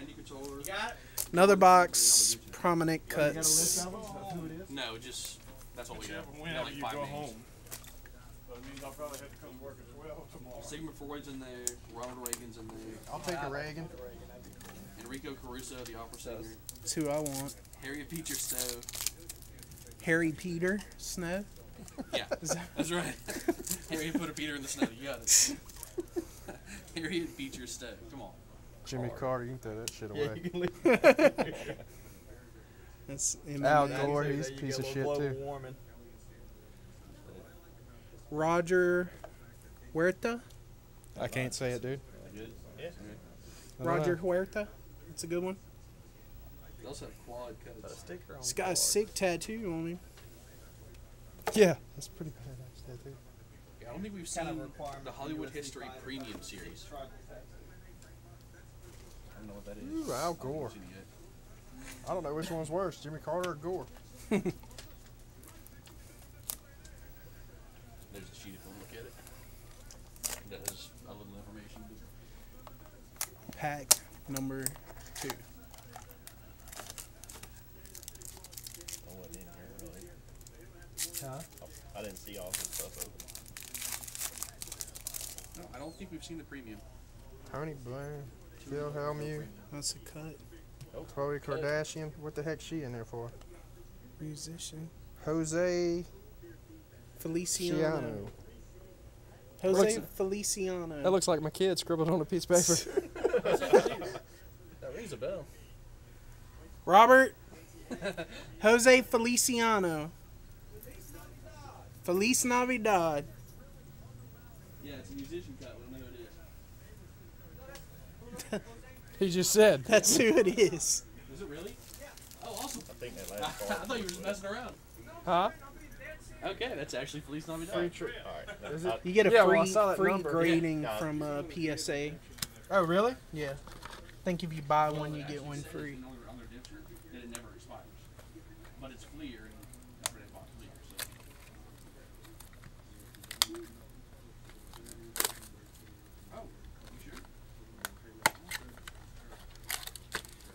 Randy controller. Another box, prominent cuts. list of them? Of who it is? No, just that's what we got. Whenever Like you 5 go names. home. That means I'll probably have to come work at 12 tomorrow. Sigmund Freud's in there. Ronald Reagan's in there. I'll take a Reagan. Enrico Caruso, the opera singer. That's who I want. Harriet Beecher Stowe. Harry Peter Snow. Yeah, that's right. Harriet put a Peter in the snow. You got it. Harriet Beecher Stowe. Come on. Jimmy Carter, you can throw that shit away. Yeah, you can leave. That's Al MMA. Gore, he's a piece of shit too. Warming. Roger Huerta. I can't say it, dude. Yeah. I don't Roger know. Huerta. That's a good one. They also have quad cuts. Sticker on He's got a sick tattoo on him. Yeah, that's pretty badass, that dude. Yeah, I don't think we've seen the Hollywood History Premium Series. I don't know what that is. Ooh, Al Gore. I haven't seen it yet. I don't know which one's worse, Jimmy Carter or Gore. There's a sheet if you want to look at it. That has a little information. Pack number 2. I wasn't in here really. Huh? I didn't see all this stuff open. No, I don't think we've seen the premium. Tony Blair, Phil Hellmuth, That's a cut. Khloe Kardashian. What the heck's she in there for? Musician. Jose Feliciano. Ciano. Jose Feliciano. That looks like my kid scribbled on a piece of paper. That rings a bell. Robert. Jose Feliciano. Feliz Navidad. Yeah, it's a musician cut. We don't know who it is. He just said. That's who it is. Is it really? Oh, awesome. I think that I last part. thought you were just messing around. Huh? Okay, that's actually Feliz Navidad. Alright. Is it? You get a Yeah, well, I free, saw that free number. grading Yeah. from PSA. Oh, really? Yeah. I think if you buy one, you get one free. On their dipster, that it never expires. But it's clear and everybody's bought clear. So. Oh, you sure?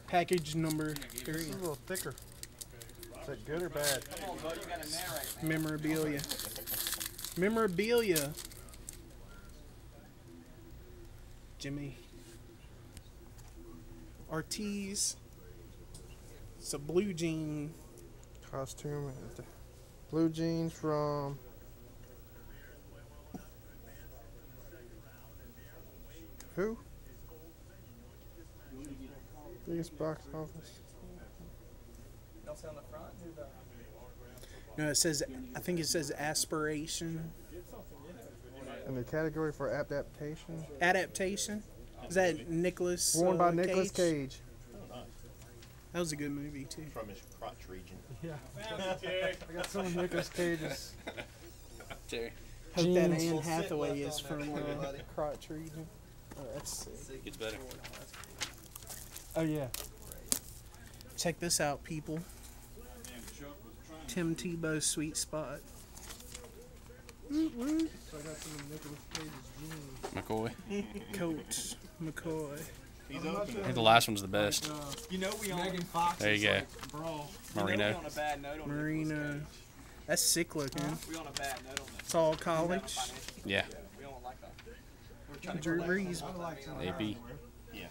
Package number It's 3. a little thicker. Is that good or bad? Come on, bud, you got to narrate. Memorabilia. Memorabilia. Jimmy Ortiz. It's a blue jean. Costume. Blue jeans from. Who? Biggest box office. Don't say on the front. No, it says, I think it says aspiration. In the category for adaptation. Adaptation. Is that Nicholas? Worn by Nicolas Cage. Oh, nice. That was a good movie too. From his crotch region. Yeah. I got some of Nicolas Cage's. Terry. Hope that Jeans. Anne Hathaway is Sit on from that corner, buddy. crotch region. Oh, that's sick. Gets better. Oh, yeah. Check this out, people. Tim Tebow's Sweet Spot. So I got some of Nicolas Cage's jeans. McCoy. Coach McCoy. He's open. I think the last one's the best. You know we on Megan Fox. There you go. Bro. Marino. You know we on a bad note on Marina. That's sick looking. We on a bad note on this. It's all college. Yeah. We don't like that. We're trying to Drew collect Brees. on that. AP. Yeah.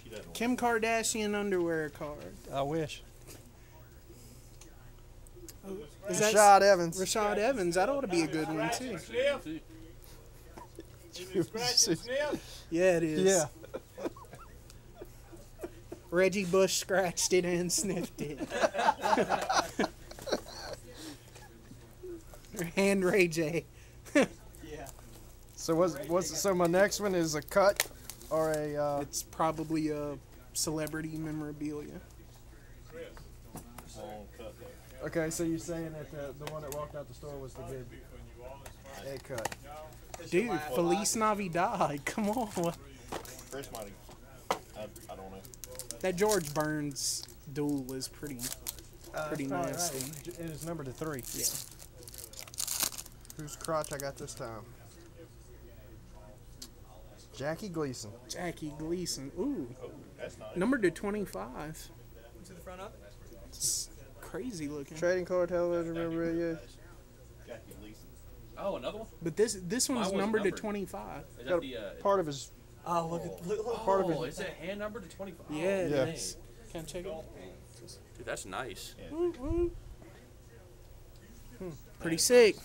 She doesn't. Kim Kardashian underwear card. I wish. Is that Rashad Evans. Rashad Evans? That ought to be a good one too. Yeah, it is. Yeah. Reggie Bush scratched it and sniffed it. And Ray J. Yeah. So my next one is a cut or a It's probably a celebrity memorabilia. Long cut there. okay, so you're saying that the one that walked out the store was the good A cut. Dude, Feliz Navidad. Come on. Chris might have. I don't know. That George Burns duel is pretty Pretty probably nasty. nasty. It is number to 3. Yeah. Whose crotch I got this time? Jackie Gleason. Jackie Gleason. Ooh. Oh, that's nice. Number to 25. To the front of it. It's crazy looking. Trading card television memorabilia. Jackie Leeson. Oh, another one? But this one's wasn't numbered to numbered. 25. Is Got that the, part of his. Oh, look. part of oh, it. is it hand numbered to 25? Yeah, Oh, it Yeah. is. Can I check it? dude, that's nice. Pretty sick. Pretty sick.